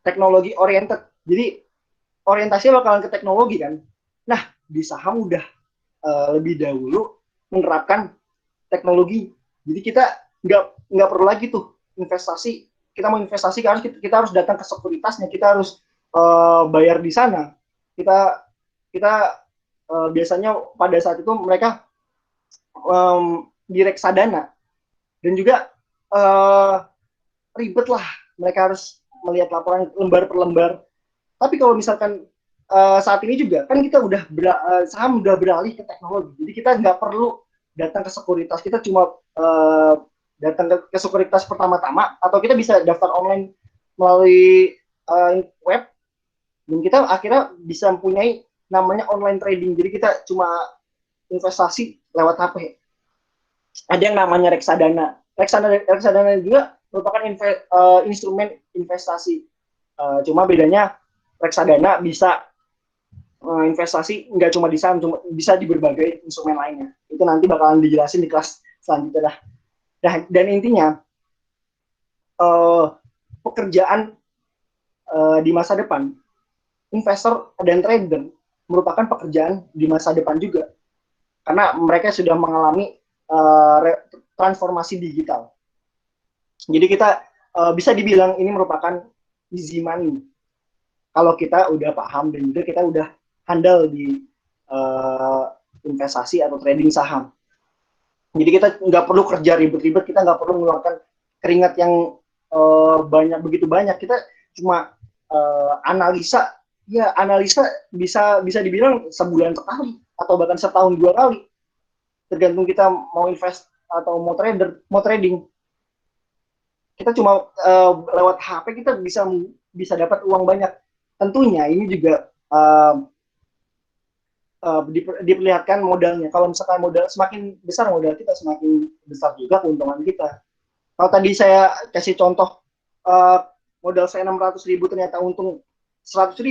teknologi oriented. Jadi orientasinya bakalan ke teknologi kan. Nah, di saham udah lebih dahulu menerapkan teknologi. Jadi kita nggak perlu lagi tuh investasi. Kita mau investasi kita harus datang ke sekuritasnya, kita harus bayar di sana. Kita biasanya pada saat itu mereka di reksadana, dan juga ribet lah. Mereka harus melihat laporan lembar per lembar. Tapi kalau misalkan saat ini juga kan kita saham udah beralih ke teknologi, jadi kita nggak perlu datang ke sekuritas, kita cuma datang ke sekuritas pertama-tama, atau kita bisa daftar online melalui web, dan kita akhirnya bisa mempunyai namanya online trading. Jadi kita cuma investasi lewat HP. Ada yang namanya reksadana. Reksadana juga merupakan instrumen investasi. Cuma bedanya reksadana bisa investasi nggak cuma di saham, cuma bisa di berbagai instrumen lainnya. Itu nanti bakalan dijelasin di kelas selanjutnya dah. Dan intinya pekerjaan di masa depan, investor dan trader merupakan pekerjaan di masa depan juga, karena mereka sudah mengalami transformasi digital. Jadi kita bisa dibilang ini merupakan easy money kalau kita udah paham dan juga kita udah handal di investasi atau trading saham. Jadi kita nggak perlu kerja ribet-ribet, kita nggak perlu mengeluarkan keringat yang begitu banyak. Kita cuma analisa bisa dibilang sebulan sekali atau bahkan setahun 2 kali, tergantung kita mau invest atau mau trading. Kita cuma lewat HP kita bisa dapat uang banyak. Tentunya ini juga diperlihatkan modalnya. Kalau misalkan semakin besar modal kita, semakin besar juga keuntungan kita. Kalau tadi saya kasih contoh modal saya 600.000 ternyata untung 100.000.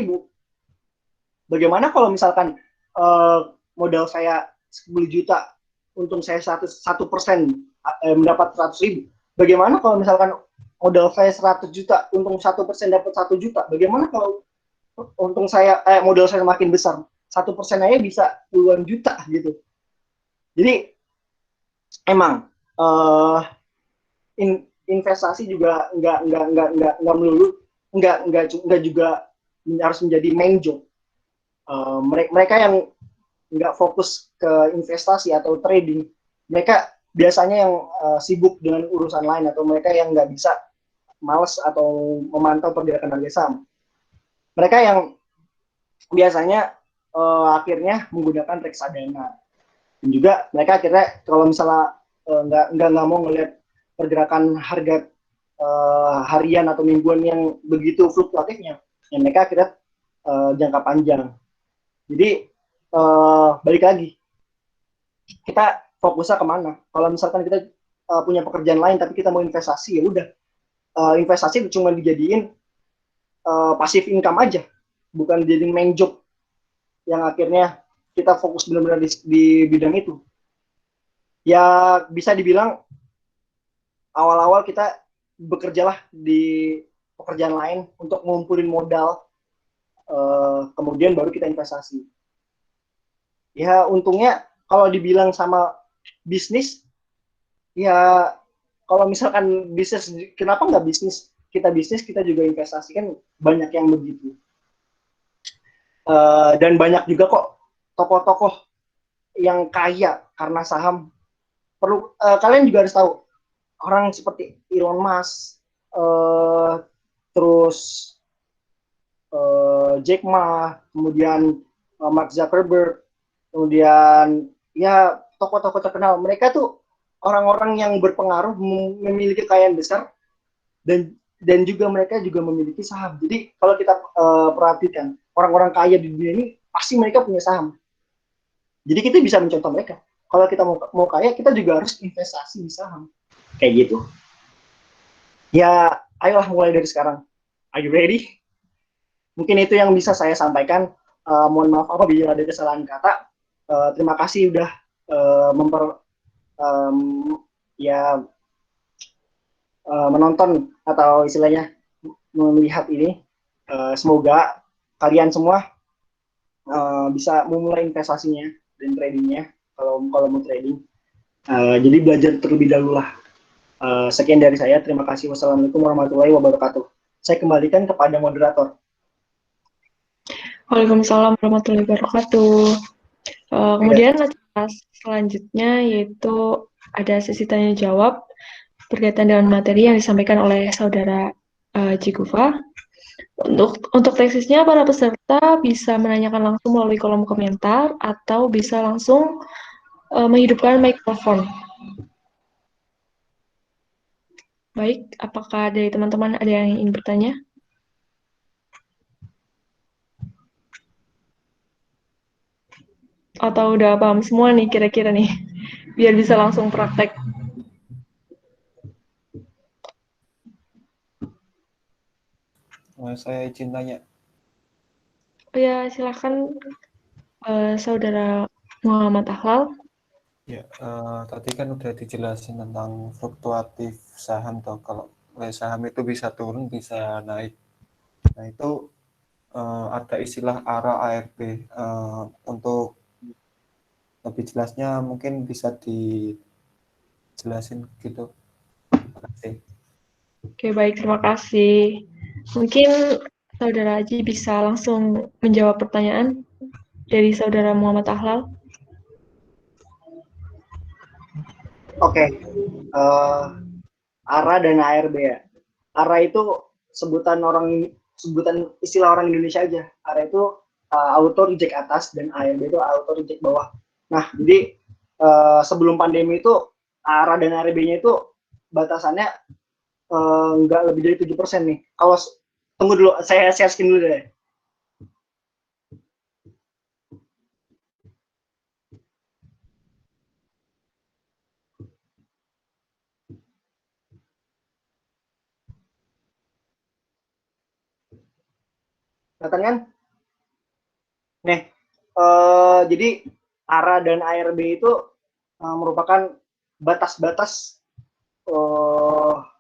Bagaimana kalau misalkan modal saya 10 juta, untung saya 1% mendapat 100.000. Bagaimana kalau misalkan modal saya 100 juta, untung 1% dapat 1 juta. Bagaimana kalau untung modal saya makin besar, 1% aja bisa puluhan juta gitu. Jadi emang investasi juga nggak melulu, nggak juga harus menjadi main job. Mereka yang nggak fokus ke investasi atau trading, mereka biasanya yang sibuk dengan urusan lain, atau mereka yang nggak bisa, males atau memantau pergerakan harga saham. Mereka yang biasanya akhirnya menggunakan reksadana, dan juga mereka akhirnya kalau misalnya nggak mau ngelihat pergerakan harga harian atau mingguan yang begitu fluktuatifnya, ya mereka akhirnya jangka panjang. Jadi balik lagi, kita fokusnya kemana? Kalau misalkan kita punya pekerjaan lain tapi kita mau investasi, ya udah investasi cuma dijadiin passive income aja, bukan jadi main job yang akhirnya kita fokus benar-benar di bidang itu. Ya bisa dibilang awal-awal kita bekerjalah di pekerjaan lain untuk ngumpulin modal, kemudian baru kita investasi. Ya untungnya kalau dibilang sama bisnis, ya kalau misalkan bisnis, kenapa nggak bisnis? Kita juga investasi, kan banyak yang begitu. Dan banyak juga kok tokoh-tokoh yang kaya karena saham. kalian juga harus tahu orang seperti Elon Musk, terus Jack Ma, kemudian Mark Zuckerberg, kemudian ya tokoh-tokoh terkenal. Mereka tuh orang-orang yang berpengaruh, memiliki kekayaan besar, dan juga mereka juga memiliki saham. Jadi kalau kita perhatikan orang-orang kaya di dunia ini pasti mereka punya saham. Jadi kita bisa mencontoh mereka. Kalau kita mau kaya, kita juga harus investasi di saham. Kayak gitu. Ya, ayolah mulai dari sekarang. Are you ready? Mungkin itu yang bisa saya sampaikan. Mohon maaf apabila ada kesalahan kata. Terima kasih udah menonton atau istilahnya melihat ini. Semoga kalian semua bisa memulai investasinya dan tradingnya kalau mau trading. Jadi belajar terlebih dahulu lah. Sekian dari saya. Terima kasih. Wassalamualaikum warahmatullahi wabarakatuh. Saya kembalikan kepada moderator. Waalaikumsalam warahmatullahi wabarakatuh. Kemudian acara selanjutnya yaitu ada sesi tanya jawab berkaitan dengan materi yang disampaikan oleh saudara Jigufa. Untuk tesisnya, para peserta bisa menanyakan langsung melalui kolom komentar atau bisa langsung menghidupkan mikrofon. Baik, apakah dari teman-teman ada yang ingin bertanya? Atau udah paham semua nih kira-kira nih, biar bisa langsung praktek. Saya izin tanya. Oh ya, silakan saudara Muhammad Ahlal. Ya, tadi kan udah dijelasin tentang fluktuatif saham toh. Kalau saham itu bisa turun, bisa naik. Nah itu ada istilah ARA ARB. Untuk lebih jelasnya mungkin bisa dijelasin gitu. Terima kasih. Oke, baik, terima kasih. Mungkin saudara Haji bisa langsung menjawab pertanyaan dari saudara Muhammad Ahlal. Oke. ARA dan ARB ya. ARA itu sebutan istilah orang Indonesia aja. ARA itu auto reject atas dan ARB itu auto reject bawah. Nah, jadi sebelum pandemi itu ARA dan ARB-nya itu batasannya nggak lebih dari 7% nih. Kalau tunggu dulu, saya share screen dulu deh. Kelihatan kan? Nih, jadi ARA dan ARB itu merupakan batas-batas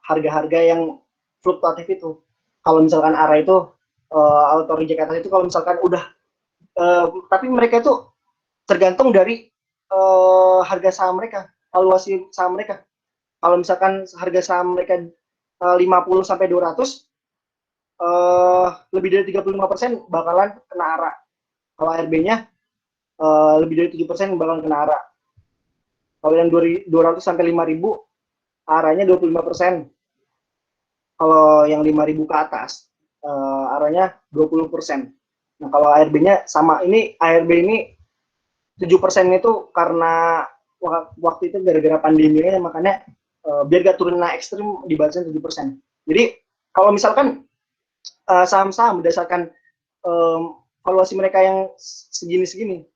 harga-harga yang fluktuatif itu. Kalau misalkan ARA itu auto reject atas itu kalau misalkan udah tapi mereka itu tergantung dari harga saham mereka, valuasi saham mereka. Kalau misalkan harga saham mereka 50 sampai 200 lebih dari 35% bakalan kena ARA. Kalau ARB-nya lebih dari 7% bakalan kena ARA. Kalau yang 200 sampai 5.000 ARA-nya 25%. Kalau yang 5.000 ke atas ARA-nya 20%. Nah, kalau ARB-nya sama. Ini ARB ini 7% itu karena waktu itu gara-gara pandeminya, makanya biar gak turun ekstrim dibatasin 7%. Jadi kalau misalkan saham-saham berdasarkan valuasi mereka yang segini-segini,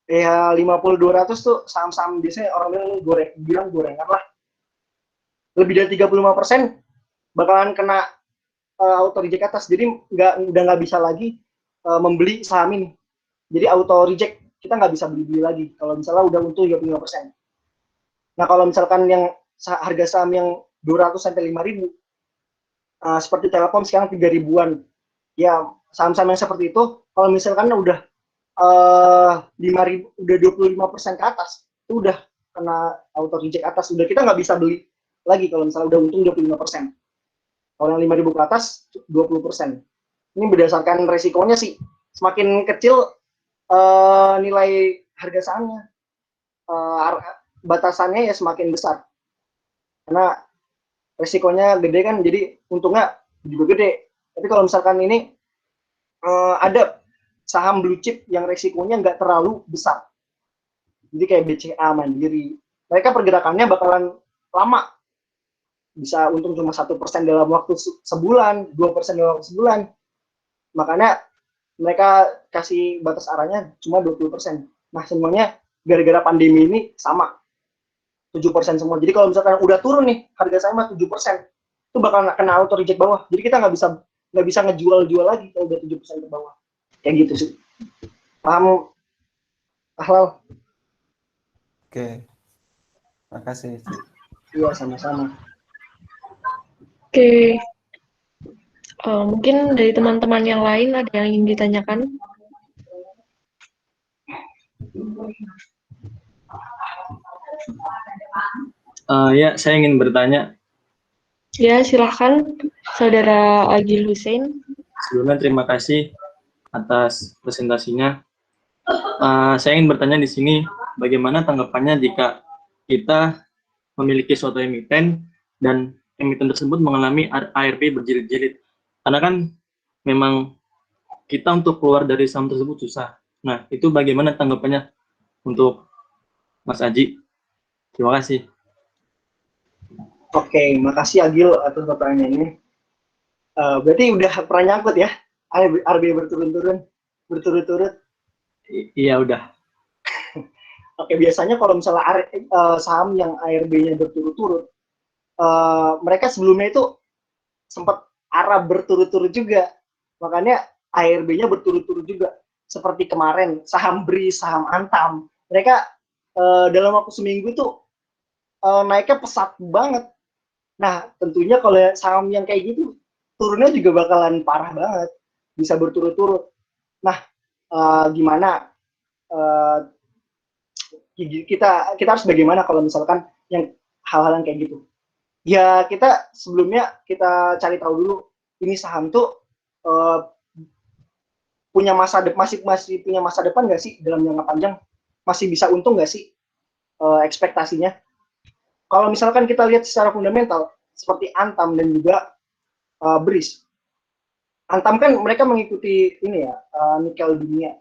ya 50-200 tuh saham-saham biasanya orang bilang gorengan lah. Lebih dari 35% bakalan kena auto reject atas. Jadi udah nggak bisa lagi membeli saham ini. Jadi auto reject, kita nggak bisa beli lagi kalau misalnya udah untung 35%. Nah, kalau misalkan yang harga saham yang 200 sampai 5.000 seperti Telkom sekarang 3.000-an. Ya, saham-saham yang seperti itu kalau misalkan udah 5.000 udah 25% ke atas, itu udah kena auto reject atas. Udah kita nggak bisa beli lagi kalau misalnya udah untung 25%. Kalau yang 5.000 ke atas 20%. Ini berdasarkan resikonya sih. Semakin kecil nilai harga sahamnya, batasannya ya semakin besar. Karena resikonya gede kan, jadi untungnya juga gede. Tapi kalau misalkan ini ada saham blue chip yang resikonya nggak terlalu besar. Jadi kayak BCA, Mandiri, mereka pergerakannya bakalan lama. Bisa untung cuma 1% dalam waktu sebulan, 2% dalam waktu sebulan. Makanya mereka kasih batas arahnya cuma 20%. Nah, semuanya gara-gara pandemi ini sama 7% semua. Jadi kalau misalkan udah turun nih harga saham 7%, itu bakal kena auto reject bawah. Jadi kita nggak bisa ngejual lagi kalau udah 7% ke bawah. Kayak gitu sih. Paham, Ahlal? Oke, makasih. Iya, sama-sama. Oke. Mungkin dari teman-teman yang lain ada yang ingin ditanyakan? Ya, saya ingin bertanya. Ya, silahkan, Saudara Agil Hussein. Sebelumnya terima kasih atas presentasinya. Saya ingin bertanya di sini, bagaimana tanggapannya jika kita memiliki suatu emiten dan emiten tersebut mengalami ARB berjilid-jilid? Karena kan memang kita untuk keluar dari saham tersebut susah. Nah, itu bagaimana tanggapannya untuk Mas Aji? Terima kasih. Oke, makasih Agil atas pertanyaannya. Berarti udah pernah nyangkut ya, ARB berturut-turut? Iya, udah. Oke, biasanya kalau misalnya saham yang ARB-nya berturut-turut, mereka sebelumnya itu sempat Arab berturut-turut juga, makanya ARB-nya berturut-turut juga. Seperti kemarin saham BRI, saham Antam, mereka dalam waktu seminggu tuh naiknya pesat banget. Nah, tentunya kalau saham yang kayak gitu turunnya juga bakalan parah banget, bisa berturut-turut. Nah, gimana kita harus bagaimana kalau misalkan yang hal-hal yang kayak gitu? Ya kita sebelumnya kita cari tahu dulu ini saham tuh punya masih punya masa depan nggak sih dalam jangka panjang, masih bisa untung nggak sih ekspektasinya. Kalau misalkan kita lihat secara fundamental seperti Antam dan juga BRIS. Antam kan mereka mengikuti ini ya nikel dunia.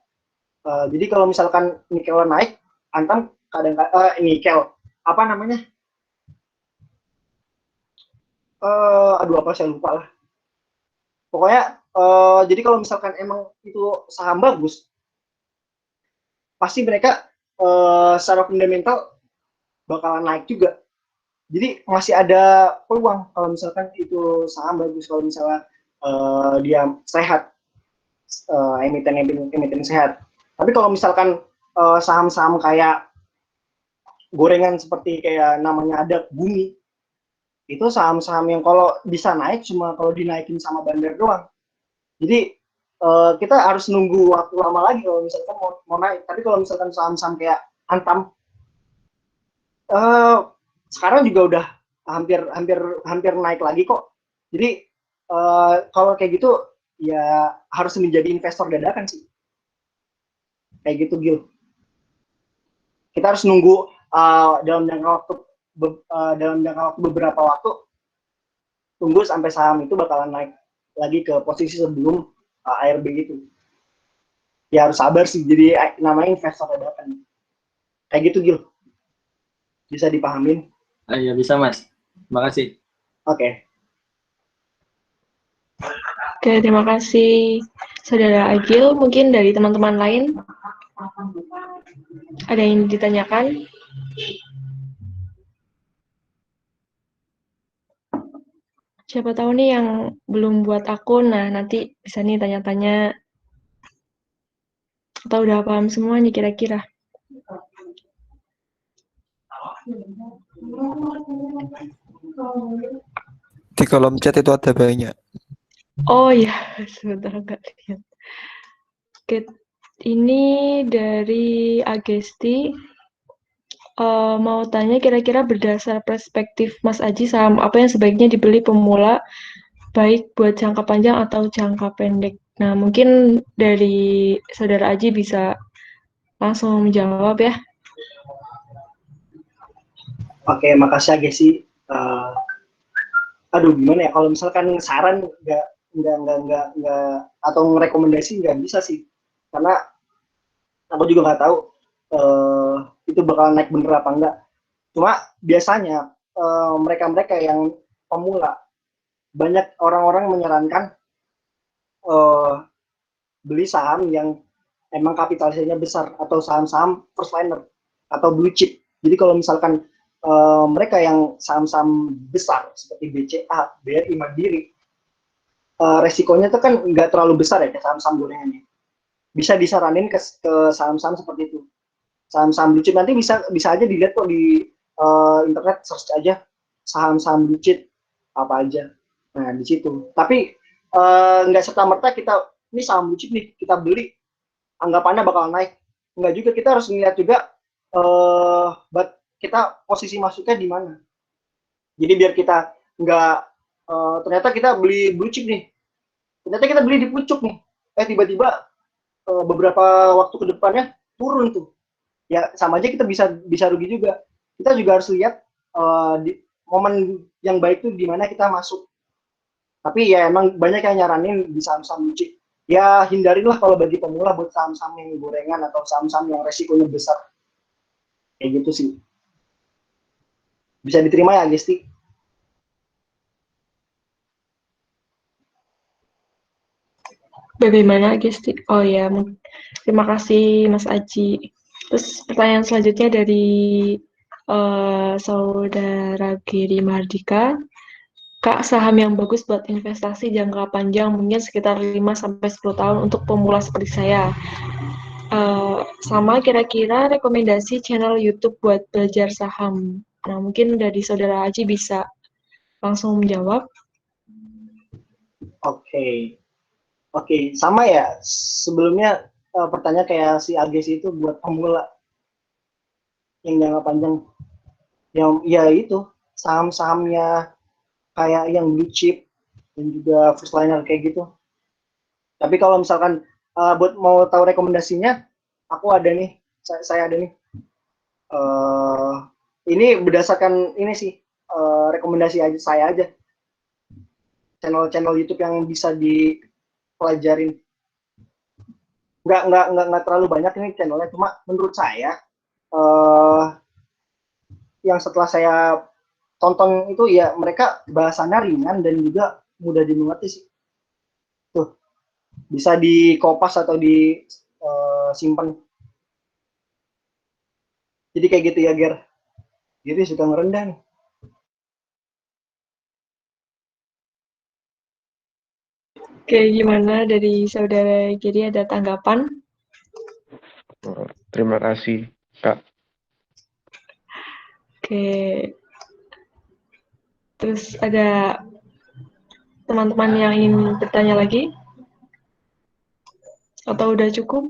Jadi kalau misalkan nikel naik, Antam kadang-kadang nikel apa namanya? Aduh apa saya lupa lah. Pokoknya jadi kalau misalkan emang itu saham bagus, pasti mereka secara fundamental bakalan naik juga. Jadi masih ada peluang kalau misalkan itu saham bagus, kalau misalnya dia sehat, emiten sehat. Tapi kalau misalkan saham-saham kayak gorengan seperti kayak namanya ada Bumi, itu saham-saham yang kalau bisa naik cuma kalau dinaikin sama bandar doang. Jadi kita harus nunggu waktu lama lagi kalau misalkan mau naik. Tapi kalau misalkan saham-saham kayak Antam, sekarang juga udah hampir naik lagi kok. Jadi kalau kayak gitu ya harus menjadi investor dadakan sih. Kayak gitu Gil. Kita harus nunggu dalam jangka waktu beberapa waktu, tunggu sampai saham itu bakalan naik lagi ke posisi sebelum ARB itu. Ya harus sabar sih, jadi namanya investor dadakan. Kayak gitu Gil. Bisa dipahamin? Ya bisa Mas. Terima kasih. Oke. Oke, terima kasih Saudara Agil. Mungkin dari teman-teman lain ada yang ditanyakan? Siapa tahu nih yang belum buat akun, nah nanti bisa nih tanya-tanya. Atau udah paham semua nih kira-kira? Di kolom chat itu ada banyak. Oh ya, sebentar agak lihat. Oke, ini dari Agesti. Mau tanya kira-kira berdasar perspektif Mas Aji, saham apa yang sebaiknya dibeli pemula, baik buat jangka panjang atau jangka pendek? Nah, mungkin dari Saudara Aji bisa langsung menjawab ya. Oke, makasih Agesi. Aduh, gimana ya kalau misalkan saran nggak atau rekomendasi nggak bisa sih, karena aku juga nggak tahu itu bakal naik bener apa enggak. Cuma biasanya mereka-mereka yang pemula, banyak orang-orang menyarankan beli saham yang emang kapitalisasinya besar atau saham-saham first liner atau blue chip. Jadi kalau misalkan mereka yang saham-saham besar seperti BCA, BRI, Mandiri, resikonya itu kan nggak terlalu besar ya ke saham-saham gorengannya. Bisa disaranin ke saham-saham seperti itu. Saham-saham blue chip nanti bisa aja dilihat kok di internet, search aja saham-saham blue chip apa aja. Nah di situ. Tapi nggak serta merta kita ini saham blue chip nih kita beli anggapannya bakal naik. Enggak juga, kita harus melihat juga kita posisi masuknya di mana. Jadi biar kita nggak ternyata kita beli blue chip nih, ternyata kita beli di pucuk nih, tiba-tiba beberapa waktu ke depannya turun tuh, ya sama aja kita bisa rugi juga. Kita juga harus lihat di momen yang baik tuh di mana kita masuk. Tapi ya emang banyak yang nyaranin di saham-saham blue chip. Ya hindarilah kalau bagi pemula buat saham-saham yang gorengan atau saham-saham yang resikonya besar. Kayak gitu sih. Bisa diterima ya, Gesti? Bagaimana, Gesti? Oh ya, terima kasih Mas Aji. Terus pertanyaan selanjutnya dari Saudara Giri Mardika. Kak, saham yang bagus buat investasi jangka panjang mungkin sekitar 5-10 tahun untuk pemula seperti saya. Sama kira-kira rekomendasi channel YouTube buat belajar saham. Nah, mungkin dari Saudara Aji bisa langsung menjawab. Oke, sama ya. Sebelumnya pertanyaan kayak si Ages itu buat pemula yang jangka panjang. Yang ya itu saham-sahamnya kayak yang blue chip dan juga first liner kayak gitu. Tapi kalau misalkan buat mau tahu rekomendasinya, aku ada nih, saya ada nih. Ini berdasarkan ini sih rekomendasi aja saya aja. Channel-channel YouTube yang bisa dipelajarin. Nggak terlalu banyak ini channelnya, cuma menurut saya yang setelah saya tonton itu ya mereka bahasannya ringan dan juga mudah dimengerti sih. Tuh, bisa dikopas atau disimpan. Jadi kayak gitu ya, Ger. Jadi suka ngerendah nih. Oke, gimana dari Saudara Giri, ada tanggapan? Terima kasih, Kak. Oke. Terus ada teman-teman yang ingin bertanya lagi? Atau udah cukup?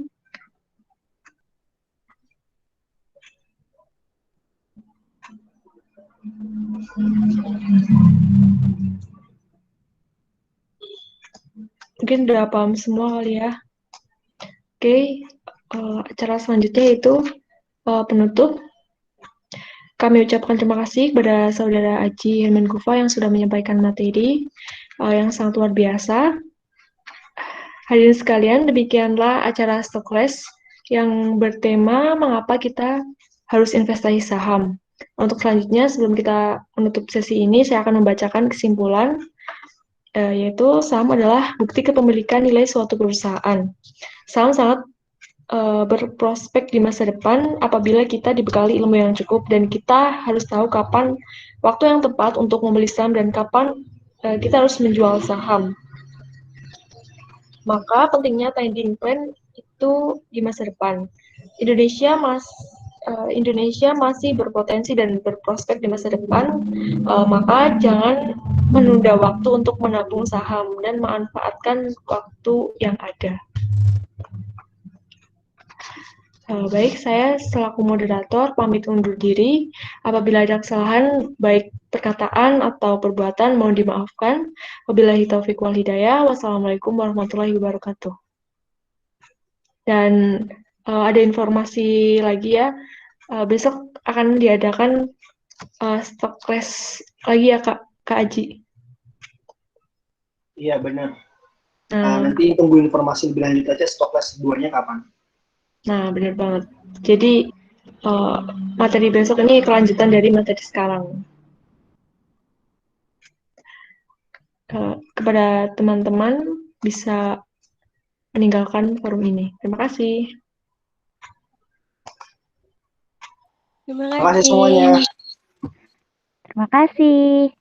Mungkin udah paham semua kali ya. Oke, acara selanjutnya itu penutup. Kami ucapkan terima kasih kepada Saudara Aji Hermankufa yang sudah menyampaikan materi yang sangat luar biasa. Hadirin sekalian, demikianlah acara Stockless yang bertema mengapa kita harus investasi saham. Untuk selanjutnya, sebelum kita menutup sesi ini, saya akan membacakan kesimpulan, yaitu saham adalah bukti kepemilikan nilai suatu perusahaan. Saham sangat berprospek di masa depan apabila kita dibekali ilmu yang cukup dan kita harus tahu kapan waktu yang tepat untuk membeli saham dan kapan kita harus menjual saham. Maka pentingnya trading plan itu di masa depan. Indonesia masih berpotensi dan berprospek di masa depan, maka jangan menunda waktu untuk menabung saham dan memanfaatkan waktu yang ada. Baik, saya selaku moderator pamit undur diri. Apabila ada kesalahan, baik perkataan atau perbuatan, mohon dimaafkan. Wabillahi taufiq wal hidayah. Wassalamualaikum warahmatullahi wabarakatuh. Dan ada informasi lagi ya, besok akan diadakan stock class lagi ya Kak Aji. Iya benar. Nah, Nanti tunggu informasi lebih lanjut aja stok kelas 2-nya kapan. nah benar banget. Jadi materi besok ini kelanjutan dari materi sekarang. Kepada teman-teman bisa meninggalkan forum ini. Terima kasih. Terima Terima kasih kasih. semuanya. Terima kasih.